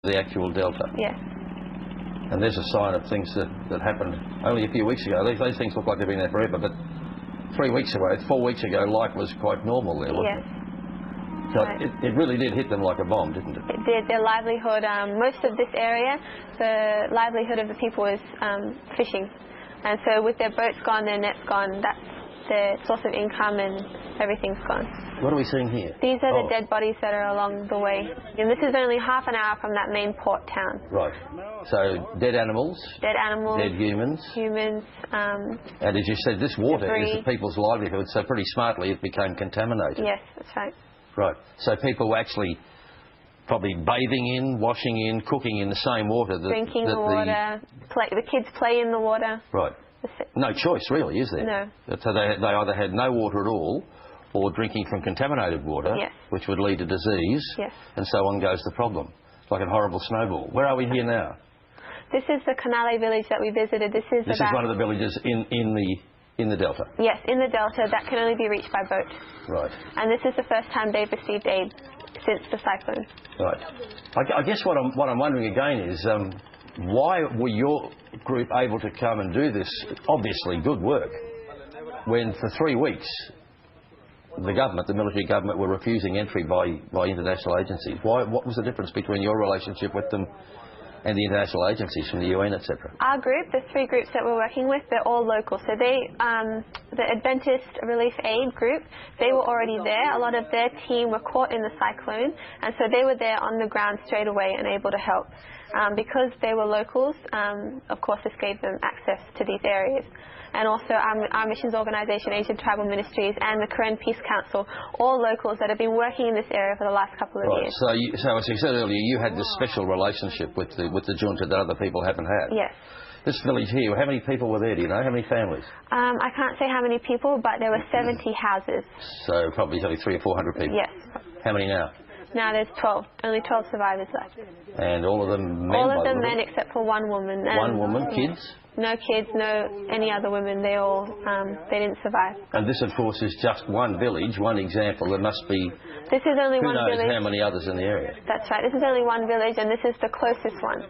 the actual delta. Yes. And there's a sign of things that happened only a few weeks ago. These things look like they've been there forever, but 4 weeks ago, life was quite normal there, wasn't it? So right. it really did hit them like a bomb, didn't it? It did. Their livelihood, most of this area, the livelihood of the people is fishing. And so with their boats gone, their nets gone, that's their source of income and everything's gone. What are we seeing here? These are the dead bodies that are along the way. And this is only half an hour from that main port town. Right. So dead animals. Dead animals. Dead humans. Humans. And as you said, this water debris. is the people's livelihood, so pretty smartly it became contaminated. Yes, that's right. Right. So people were actually probably bathing in, washing in, cooking in the same water. Drinking the water. The kids play in the water. Right. No choice, really, is there? No. So they either had no water at all, or drinking from contaminated water, yes. which would lead to disease, yes. and so on goes the problem. It's like a horrible snowball. Where are we here now? This is the Karenna village that we visited. This is one of the villages in the delta? Yes, in the delta. That can only be reached by boat. Right. And this is the first time they've received aid since the cyclone. Right. I guess what I'm wondering again is, why were your group able to come and do this obviously good work when for 3 weeks the military government, were refusing entry by international agencies? What was the difference between your relationship with them and the international agencies from the UN, etc.? Our group, the 3 groups that we're working with, they're all local. So the Adventist Relief Aid group, they were already there. A lot of their team were caught in the cyclone, and so they were there on the ground straight away and able to help. Because they were locals, of course this gave them access to these areas. And also our missions organisation, Asian Tribal Ministries, and the Karenna Peace Council, all locals that have been working in this area for the last couple of years. So as you said earlier, you had this special relationship with the junta that other people haven't had. Yes. This village here, how many people were there, do you know? How many families? I can't say how many people, but there were 70 houses. So probably only 300 or 400 people? Yes. How many now? Now there's 12, only 12 survivors left. And all of them men? All of them men except for one woman. One woman, kids? No kids, no any other women. They all, they didn't survive. And this, of course, is just one village, one example. There must be... This is only one village. Who knows how many others in the area? That's right. This is only one village, and this is the closest one.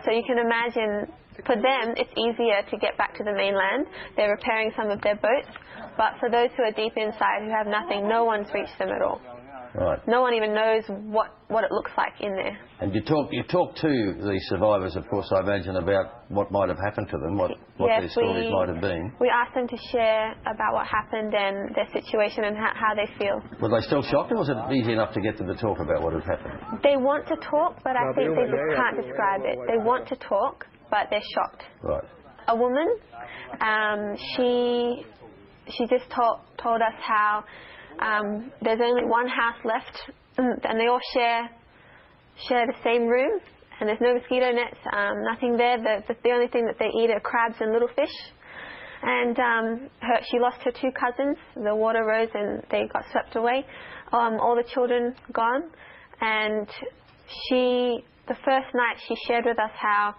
So you can imagine, for them, it's easier to get back to the mainland. They're repairing some of their boats, but for those who are deep inside, who have nothing, no one's reached them at all. Right. No one even knows what it looks like in there. And you talk to the survivors, of course, I imagine, about what might have happened to them, what their stories might have been. We asked them to share about what happened and their situation and how they feel. Were they still shocked, or was it easy enough to get them to talk about what had happened? They want to talk, but I think they just can't describe it. They want to talk, but they're shocked. Right. A woman, she just told us how there's only one house left, and they all share the same room, and there's no mosquito nets, nothing there. The only thing that they eat are crabs and little fish. And she lost her 2 cousins. The water rose and they got swept away. All the children gone. And the first night she shared with us how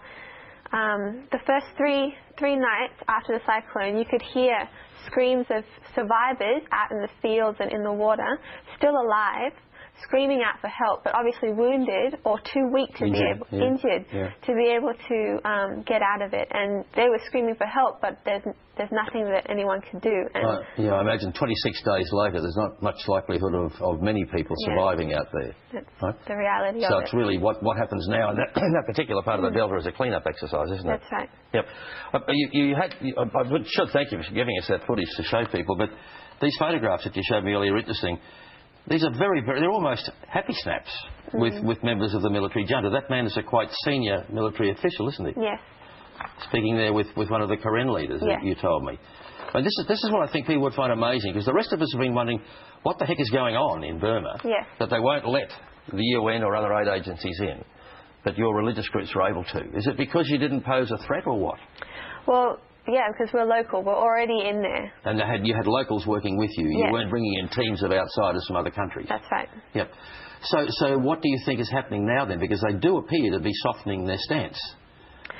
the first three nights after the cyclone, you could hear screams of survivors out in the fields and in the water, still alive, screaming out for help, but obviously wounded or too weak to be able to get out of it. And they were screaming for help, but there's nothing that anyone could do. And I imagine 26 days later, there's not much likelihood of many people surviving out there. That's the reality of it. So it's really what happens now in that particular part of the delta is a clean-up exercise, isn't it? That's right. Yep. I should thank you for giving us that footage to show people, but these photographs that you showed me earlier are interesting. These are they're almost happy snaps with members of the military junta. That man is a quite senior military official, isn't he? Yes. Speaking there with one of the Karenna leaders, you told me. And this is what I think people would find amazing, because the rest of us have been wondering what the heck is going on in Burma, that they won't let the UN or other aid agencies in, but your religious groups were able to. Is it because you didn't pose a threat, or what? Well, yeah, because we're local. We're already in there. And you had locals working with you. You weren't bringing in teams of outsiders from other countries. That's right. Yep. So what do you think is happening now then? Because they do appear to be softening their stance.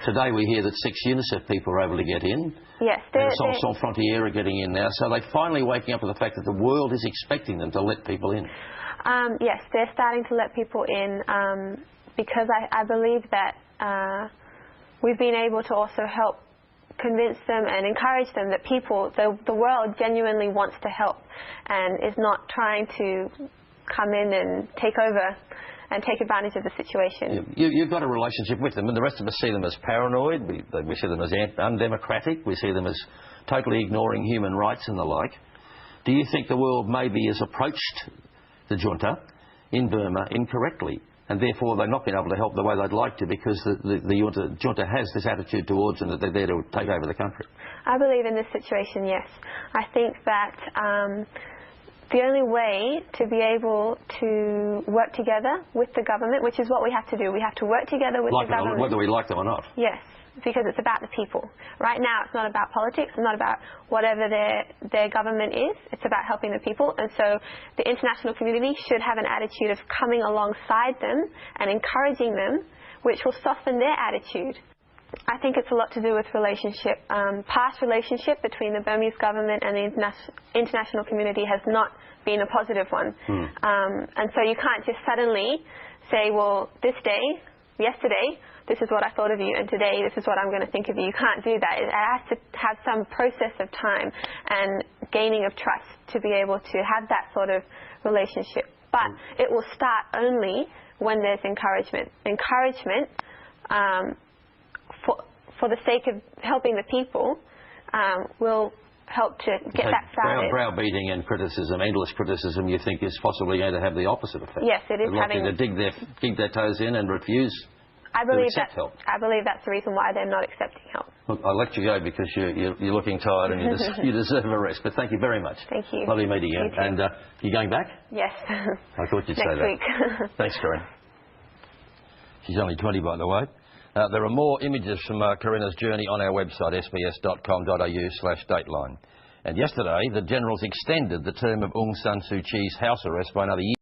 Today we hear that 6 UNICEF people are able to get in. Yes. And Sans Frontières are getting in now. So they're finally waking up to the fact that the world is expecting them to let people in. Yes, they're starting to let people in. because I believe that we've been able to also help convince them and encourage them that the world genuinely wants to help and is not trying to come in and take over and take advantage of the situation. You've got a relationship with them, and the rest of us see them as paranoid, we see them as undemocratic, we see them as totally ignoring human rights and the like. Do you think the world maybe has approached the junta in Burma incorrectly, and therefore they've not been able to help the way they'd like to because the junta has this attitude towards them that they're there to take over the country? I believe in this situation, yes. I think that the only way to be able to work together with the government, which is what we have to do, we have to work together with the government. Whether we like them or not. Yes, because it's about the people. Right now it's not about politics, it's not about whatever their government is, it's about helping the people. And so the international community should have an attitude of coming alongside them and encouraging them, which will soften their attitude. I think it's a lot to do with past relationship between the Burmese government and the international community has not been a positive one. And so you can't just suddenly say, well, yesterday, this is what I thought of you, and today this is what I'm going to think of you. You can't do that. It has to have some process of time and gaining of trust to be able to have that sort of relationship. But it will start only when there's encouragement. Encouragement, for the sake of helping the people, will help to get that started. Browbeating and criticism, endless criticism, you think is possibly going to have the opposite effect? Yes, it is. They're likely to dig their toes in and refuse to accept help. I believe that's the reason why they're not accepting help. Look, I'll let you go because you're looking tired and you deserve a rest. But thank you very much. Thank you. Lovely meeting you. And you going back? Yes. I thought you'd say that. Next week. Thanks, Karenna. She's only 20, by the way. There are more images from Karenna's journey on our website, sbs.com.au/dateline. And yesterday, the Generals extended the term of Aung San Suu Kyi's house arrest by another year.